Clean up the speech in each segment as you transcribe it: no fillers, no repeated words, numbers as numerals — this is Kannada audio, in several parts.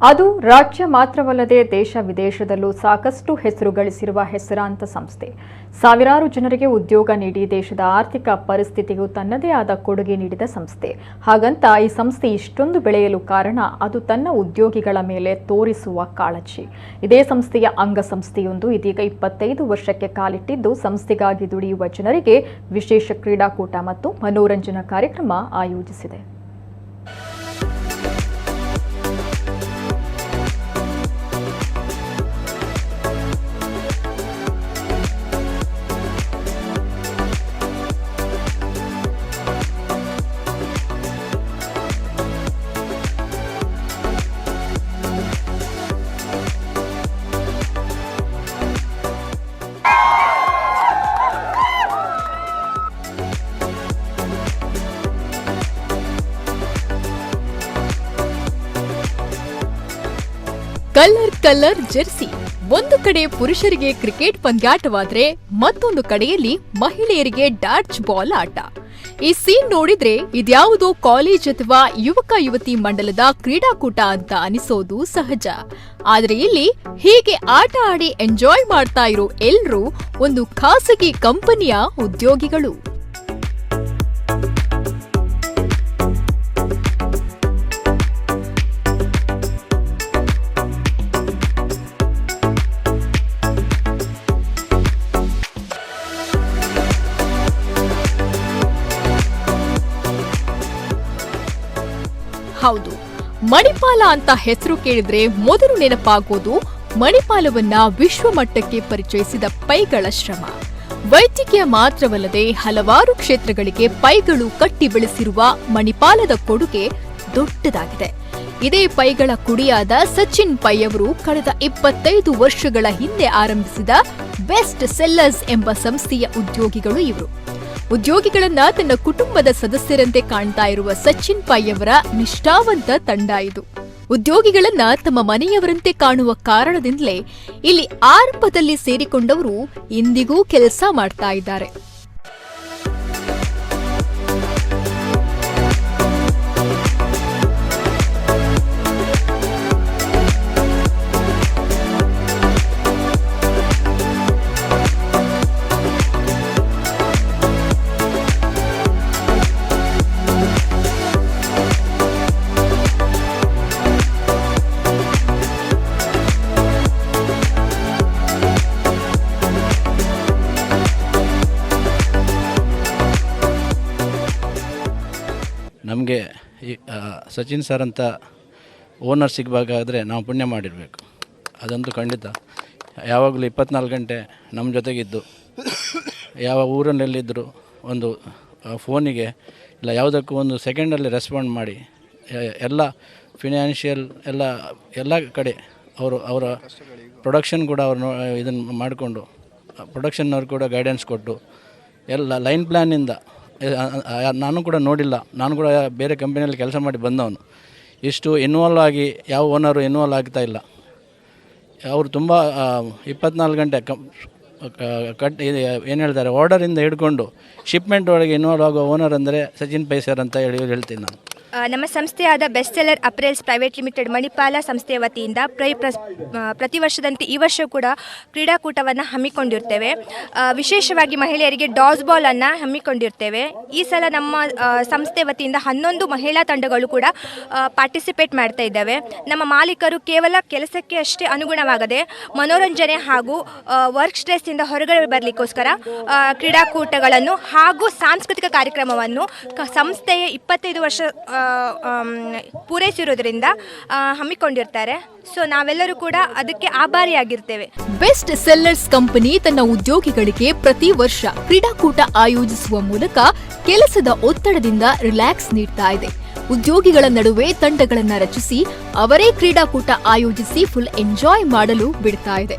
ಅದು ರಾಜ್ಯ ಮಾತ್ರವಲ್ಲದೆ ದೇಶ ವಿದೇಶದಲ್ಲೂ ಸಾಕಷ್ಟು ಹೆಸರು ಗಳಿಸಿರುವ ಹೆಸರಾಂತ ಸಂಸ್ಥೆ. ಸಾವಿರಾರು ಜನರಿಗೆ ಉದ್ಯೋಗ ನೀಡಿ ದೇಶದ ಆರ್ಥಿಕ ಪರಿಸ್ಥಿತಿಗೂ ತನ್ನದೇ ಆದ ಕೊಡುಗೆ ನೀಡಿದ ಸಂಸ್ಥೆ. ಹಾಗಂತ ಈ ಸಂಸ್ಥೆ ಇಷ್ಟೊಂದು ಬೆಳೆಯಲು ಕಾರಣ ಅದು ತನ್ನ ಉದ್ಯೋಗಿಗಳ ಮೇಲೆ ತೋರಿಸುವ ಕಾಳಜಿ. ಇದೇ ಸಂಸ್ಥೆಯ ಅಂಗಸಂಸ್ಥೆಯೊಂದು ಇದೀಗ 25 ವರ್ಷಕ್ಕೆ ಕಾಲಿಟ್ಟಿದ್ದು ಸಂಸ್ಥೆಗಾಗಿ ದುಡಿಯುವ ಜನರಿಗೆ ವಿಶೇಷ ಕ್ರೀಡಾಕೂಟ ಮತ್ತು ಮನೋರಂಜನಾ ಕಾರ್ಯಕ್ರಮ ಆಯೋಜಿಸಿದೆ. Colour Jersey. ಒಂದು ಕಡೆ ಪುರುಷರಿಗೆ ಕ್ರಿಕೆಟ್ ಪಂದ್ಯಾಟವಾದ್ರೆ ಮತ್ತೊಂದು ಕಡೆಯಲ್ಲಿ ಮಹಿಳೆಯರಿಗೆ ಡಾಡ್ಜ್ ಬಾಲ್ ಆಟ. ಈ ಸೀನ್ ನೋಡಿದ್ರೆ ಇದ್ಯಾವುದೋ ಕಾಲೇಜ್ ಅಥವಾ ಯುವಕ ಯುವತಿ ಮಂಡಲದ ಕ್ರೀಡಾಕೂಟ ಅಂತ ಅನಿಸೋದು ಸಹಜ. ಆದ್ರೆ ಇಲ್ಲಿ ಹೀಗೆ ಆಟ ಆಡಿ ಎಂಜಾಯ್ ಮಾಡ್ತಾ ಇರೋ ಎಲ್ರೂ ಒಂದು ಖಾಸಗಿ ಕಂಪನಿಯ ಉದ್ಯೋಗಿಗಳು. ಹೌದು, ಮಣಿಪಾಲ ಅಂತ ಹೆಸರು ಕೇಳಿದ್ರೆ ಮೊದಲು ನೆನಪಾಗೋದು ಮಣಿಪಾಲವನ್ನ ವಿಶ್ವಮಟ್ಟಕ್ಕೆ ಪರಿಚಯಿಸಿದ ಪೈಗಳ ಶ್ರಮ. ವೈದ್ಯಕೀಯ ಮಾತ್ರವಲ್ಲದೆ ಹಲವಾರು ಕ್ಷೇತ್ರಗಳಿಗೆ ಪೈಗಳು ಕಟ್ಟಿ ಬೆಳೆಸಿರುವ ಮಣಿಪಾಲದ ಕೊಡುಗೆ ದೊಡ್ಡದಾಗಿದೆ. ಇದೇ ಪೈಗಳ ಕುಡಿಯಾದ ಸಚಿನ್ ಪೈ ಅವರು ಕಳೆದ 25 ವರ್ಷಗಳ ಹಿಂದೆ ಆರಂಭಿಸಿದ ಬೆಸ್ಟ್ ಸೆಲ್ಲರ್ಸ್ ಎಂಬ ಸಂಸ್ಥೆಯ ಉದ್ಯೋಗಿಗಳು ಇವರು. ಉದ್ಯೋಗಿಗಳನ್ನ ತನ್ನ ಕುಟುಂಬದ ಸದಸ್ಯರಂತೆ ಕಾಣ್ತಾ ಇರುವ ಸಚಿನ್ ಪೈ ಅವರ ನಿಷ್ಠಾವಂತ ತಂಡ ಇದು. ಉದ್ಯೋಗಿಗಳನ್ನ ತಮ್ಮ ಮನೆಯವರಂತೆ ಕಾಣುವ ಕಾರಣದಿಂದಲೇ ಇಲ್ಲಿ ಆರಂಭದಲ್ಲಿ ಸೇರಿಕೊಂಡವರು ಇಂದಿಗೂ ಕೆಲಸ ಮಾಡ್ತಾ ಇದ್ದಾರೆ. ನಮಗೆ ಸಚಿನ್ ಸರ್ ಅಂತ ಓನರ್ ಸಿಗಬೇಕಾದ್ರೆ ನಾವು ಪುಣ್ಯ ಮಾಡಿರಬೇಕು. ಅದಂತೂ ಖಂಡಿತ. ಯಾವಾಗಲೂ 24 ಗಂಟೆ ನಮ್ಮ ಜೊತೆಗಿದ್ದು, ಯಾವ ಊರಲ್ಲೆಲ್ಲಿದ್ದರೂ ಒಂದು ಫೋನಿಗೆ ಇಲ್ಲ ಯಾವುದಕ್ಕೂ ಒಂದು ಸೆಕೆಂಡಲ್ಲಿ ರೆಸ್ಪಾಂಡ್ ಮಾಡಿ ಎಲ್ಲ ಫಿನಾನ್ಷಿಯಲ್ ಎಲ್ಲ ಕಡೆ ಅವರ ಪ್ರೊಡಕ್ಷನ್ ಕೂಡ ಅವರು ಇದನ್ನು ಮಾಡಿಕೊಂಡು ಪ್ರೊಡಕ್ಷನ್ನವ್ರು ಕೂಡ ಗೈಡೆನ್ಸ್ ಕೊಟ್ಟು ಎಲ್ಲ ಲೈನ್ ಪ್ಲ್ಯಾನಿಂದ ನಾನು ಕೂಡ ನೋಡಿಲ್ಲ. ನಾನು ಕೂಡ ಬೇರೆ ಕಂಪನಿಯಲ್ಲಿ ಕೆಲಸ ಮಾಡಿ ಬಂದವನು. ಇಷ್ಟು ಇನ್ವಾಲ್ವ್ ಆಗಿ ಯಾವ ಓನರು ಇನ್ವಾಲ್ವ್ ಆಗ್ತಾ ಇಲ್ಲ. ಅವರು ತುಂಬ 24 ಗಂಟೆ ಏನು ಹೇಳ್ತಾರೆ, ಆರ್ಡರಿಂದ ಹಿಡ್ಕೊಂಡು ಶಿಪ್ಮೆಂಟ್ ಒಳಗೆ ಇನ್ವಾಲ್ವ್ ಆಗೋ ಓನರ್ ಅಂದರೆ ಸಚಿನ್ ಪೈ ಸರ್ ಅಂತ ಹೇಳ್ತೀನಿ ನಾನು. ನಮ್ಮ ಸಂಸ್ಥೆಯಾದ best seller apparels private limited Manipal ಸಂಸ್ಥೆಯ ವತಿಯಿಂದ ಪ್ರತಿ ವರ್ಷದಂತೆ ಈ ವರ್ಷ ಕೂಡ ಕ್ರೀಡಾಕೂಟವನ್ನು ಹಮ್ಮಿಕೊಂಡಿರ್ತೇವೆ. ವಿಶೇಷವಾಗಿ ಮಹಿಳೆಯರಿಗೆ ಡಾಸ್ ಬಾಲನ್ನು ಹಮ್ಮಿಕೊಂಡಿರ್ತೇವೆ. ಈ ಸಲ ನಮ್ಮ ಸಂಸ್ಥೆ ವತಿಯಿಂದ 11 ಮಹಿಳಾ ತಂಡಗಳು ಕೂಡ ಪಾರ್ಟಿಸಿಪೇಟ್ ಮಾಡ್ತಾ ಇದ್ದಾವೆ. ನಮ್ಮ ಮಾಲೀಕರು ಕೇವಲ ಕೆಲಸಕ್ಕೆ ಅಷ್ಟೇ ಅನುಗುಣವಾಗದೆ ಮನೋರಂಜನೆ ಹಾಗೂ ವರ್ಕ್ ಸ್ಟ್ರೆಸ್ಸಿಂದ ಹೊರಗಡೆ ಬರಲಿಕ್ಕೋಸ್ಕರ ಕ್ರೀಡಾಕೂಟಗಳನ್ನು ಹಾಗೂ ಸಾಂಸ್ಕೃತಿಕ ಕಾರ್ಯಕ್ರಮವನ್ನು ಸಂಸ್ಥೆಯ 25 ವರ್ಷ ಪೂರೈಸಿರುವುದರಿಂದ ಹಮ್ಮಿಕೊಂಡಿರ್ತಾರೆ. ಸೊ ನಾವೆಲ್ಲರೂ ಕೂಡ ಅದಕ್ಕೆ ಆಭಾರಿಯಾಗಿರ್ತೇವೆ. ಬೆಸ್ಟ್ ಸೆಲ್ಲರ್ಸ್ ಕಂಪನಿ ತನ್ನ ಉದ್ಯೋಗಿಗಳಿಗೆ ಪ್ರತಿ ವರ್ಷ ಕ್ರೀಡಾಕೂಟ ಆಯೋಜಿಸುವ ಮೂಲಕ ಕೆಲಸದ ಒತ್ತಡದಿಂದ ರಿಲ್ಯಾಕ್ಸ್ ನೀಡ್ತಾ ಇದೆ. ಉದ್ಯೋಗಿಗಳ ನಡುವೆ ತಂಡಗಳನ್ನ ರಚಿಸಿ ಅವರೇ ಕ್ರೀಡಾಕೂಟ ಆಯೋಜಿಸಿ ಫುಲ್ ಎಂಜಾಯ್ ಮಾಡಲು ಬಿಡ್ತಾ ಇದೆ.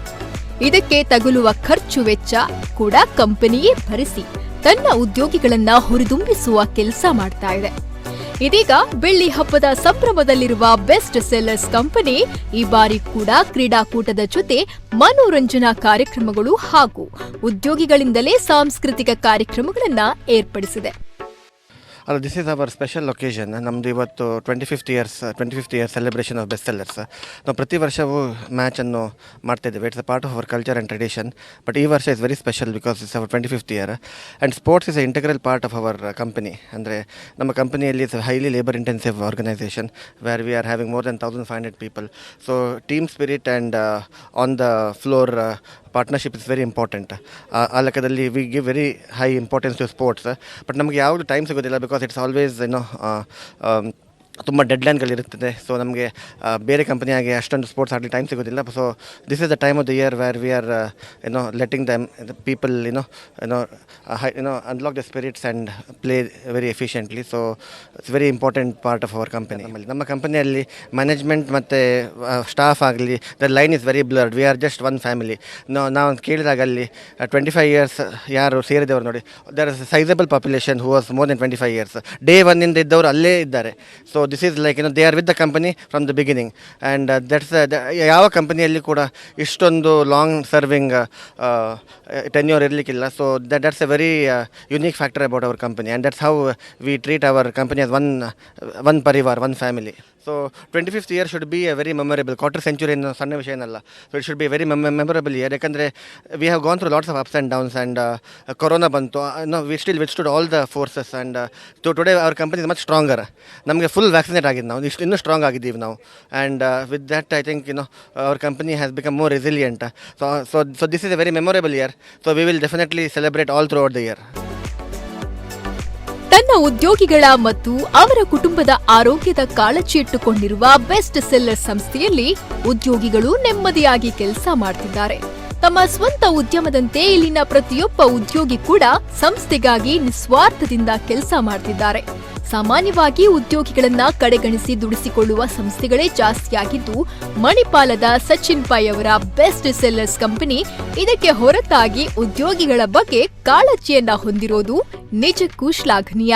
ಇದಕ್ಕೆ ತಗುಲುವ ಖರ್ಚು ವೆಚ್ಚ ಕೂಡ ಕಂಪನಿಯೇ ಭರಿಸಿ ತನ್ನ ಉದ್ಯೋಗಿಗಳನ್ನ ಹುರಿದುಂಬಿಸುವ ಕೆಲಸ ಮಾಡ್ತಾ ಇದೆ. ಇದೀಗ ಬೆಳ್ಳಿ ಹಬ್ಬದ ಸಂಭ್ರಮದಲ್ಲಿರುವ ಬೆಸ್ಟ್ ಸೆಲ್ಲರ್ಸ್ ಕಂಪನಿ ಈ ಬಾರಿ ಕೂಡ ಕ್ರೀಡಾಕೂಟದ ಜೊತೆ ಮನೋರಂಜನಾ ಕಾರ್ಯಕ್ರಮಗಳು ಹಾಗೂ ಉದ್ಯೋಗಿಗಳಿಂದಲೇ ಸಾಂಸ್ಕೃತಿಕ ಕಾರ್ಯಕ್ರಮಗಳನ್ನು ಏರ್ಪಡಿಸಿದೆ. ಅಲ್ಲ, this is our special occasion. ನಮ್ಮದು ಇವತ್ತು 25th year celebration of best sellers. ನಾವು ಪ್ರತಿ ವರ್ಷವೂ ಮ್ಯಾಚನ್ನು ಮಾಡ್ತಾಯಿದ್ದೇವೆ. It's a part of our culture and tradition. But ಈ ವರ್ಷ is very special because it's our 25th year and sports is a integral part of our company. ಅಂದರೆ ನಮ್ಮ ಕಂಪನಿಯಲ್ಲಿ it's highly labour intensive organisation where we are having more than 1500 people. So team spirit and on the floor partnership is very important. ಆ ಲೆಕ್ಕದಲ್ಲಿ we give very high importance to sports. But ನಮಗೆ ಯಾವುದು ಟೈಮ್ ಸಿಗೋದಿಲ್ಲ ಬಿಕಾಸ್ ಇಟ್ಸ್ ಆಲ್ವೇಸ್ ತುಂಬ ಡೆಡ್ಲೈನ್ಗಳಿರುತ್ತದೆ. ಸೊ ನಮಗೆ ಬೇರೆ ಕಂಪನಿಯಾಗಿ ಅಷ್ಟೊಂದು ಸ್ಪೋರ್ಟ್ಸ್ ಆಡಲಿ ಟೈಮ್ ಸಿಗೋದಿಲ್ಲ. So this is the time of the year where we are letting the people unlock the spirits and play very efficiently. So it's very important part of our company. ನಮ್ಮ ಕಂಪನಿಯಲ್ಲಿ ಮ್ಯಾನೇಜ್ಮೆಂಟ್ ಮತ್ತು ಸ್ಟಾಫ್ ಆಗಲಿ the line is very blurred. We are just one family. ನಾವು ಕೇಳಿದಾಗ ಅಲ್ಲಿ 25 ಇಯರ್ಸ್ ಯಾರು ಸೇರಿದವರು ನೋಡಿ, there is sizable population who was more than 25 years. Day ಒನ್ನಿಂದ ಇದ್ದವರು ಅಲ್ಲೇ ಇದ್ದಾರೆ. So this is like they are with the company from the beginning. And ಯಾವ ಕಂಪನಿಯಲ್ಲಿ ಕೂಡ ಇಷ್ಟೊಂದು ಲಾಂಗ್ ಸರ್ವಿಂಗ್ ಟೆನ್ಯೂರ್ ಇರಲಿಕ್ಕಿಲ್ಲ. So that's a very unique factor about our company and that's how we treat our company as one ಪರಿವಾರ್, one family. So 25th year should be a very memorable. Quarter century ಏನು ಸಣ್ಣ ವಿಷಯ ಏನಲ್ಲ. So it should be very memorable year. ಯಾಕಂದರೆ V have gone through lots of ups and downs and corona ಬಂತು. We still withstood all the forces and today our company is much stronger. ನಮಗೆ ಫುಲ್ ವ್ಯಾಕ್ಸಿನೇಟ್ ಆಗಿದ್ದು ನಾವು ಇನ್ನೂ ಸ್ಟ್ರಾಂಗ್ ಆಗಿದ್ದೀವಿ ನಾವು. And with that I think our company has become more resilient. So this is a very memorable year. So we will definitely celebrate all throughout the year. ತನ್ನ ಉದ್ಯೋಗಿಗಳ ಮತ್ತು ಅವರ ಕುಟುಂಬದ ಆರೋಗ್ಯದ ಕಾಳಜಿ ಇಟ್ಟುಕೊಂಡಿರುವ ಬೆಸ್ಟ್ ಸೆಲ್ಲರ್ ಸಂಸ್ಥೆಯಲ್ಲಿ ಉದ್ಯೋಗಿಗಳು ನೆಮ್ಮದಿಯಾಗಿ ಕೆಲಸ ಮಾಡ್ತಿದ್ದಾರೆ. ತಮ್ಮ ಸ್ವಂತ ಉದ್ಯಮದಂತೆ ಇಲ್ಲಿನ ಪ್ರತಿಯೊಬ್ಬ ಉದ್ಯೋಗಿ ಕೂಡ ಸಂಸ್ಥೆಗಾಗಿ ನಿಸ್ವಾರ್ಥದಿಂದ ಕೆಲಸ ಮಾಡ್ತಿದ್ದಾರೆ. ಸಾಮಾನ್ಯವಾಗಿ ಉದ್ಯೋಗಿಗಳನ್ನ ಕಡೆಗಣಿಸಿ ದುಡಿಸಿಕೊಳ್ಳುವ ಸಂಸ್ಥೆಗಳೇ ಜಾಸ್ತಿಯಾಗಿದ್ದು, ಮಣಿಪಾಲದ ಸಚಿನ್ ಪೈ ಅವರ ಬೆಸ್ಟ್ ಸೆಲ್ಲರ್ಸ್ ಕಂಪನಿ ಇದಕ್ಕೆ ಹೊರತಾಗಿ ಉದ್ಯೋಗಿಗಳ ಬಗ್ಗೆ ಕಾಳಜಿಯನ್ನ ಹೊಂದಿರೋದು ನಿಜಕ್ಕೂ ಶ್ಲಾಘನೀಯ.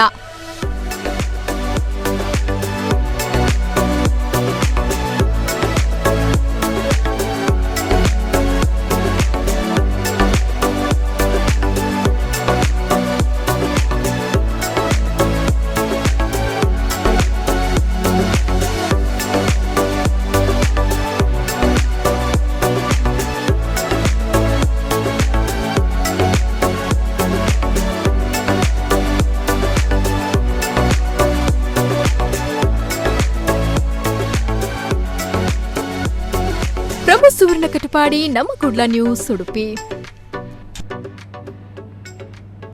ಪ್ರಭು ಸುವರ್ಣ ಕಟಪಾಡಿ, ನಮ್ಮ ಕುಡ್ಲ ನ್ಯೂಸ್, ಉಡುಪಿ.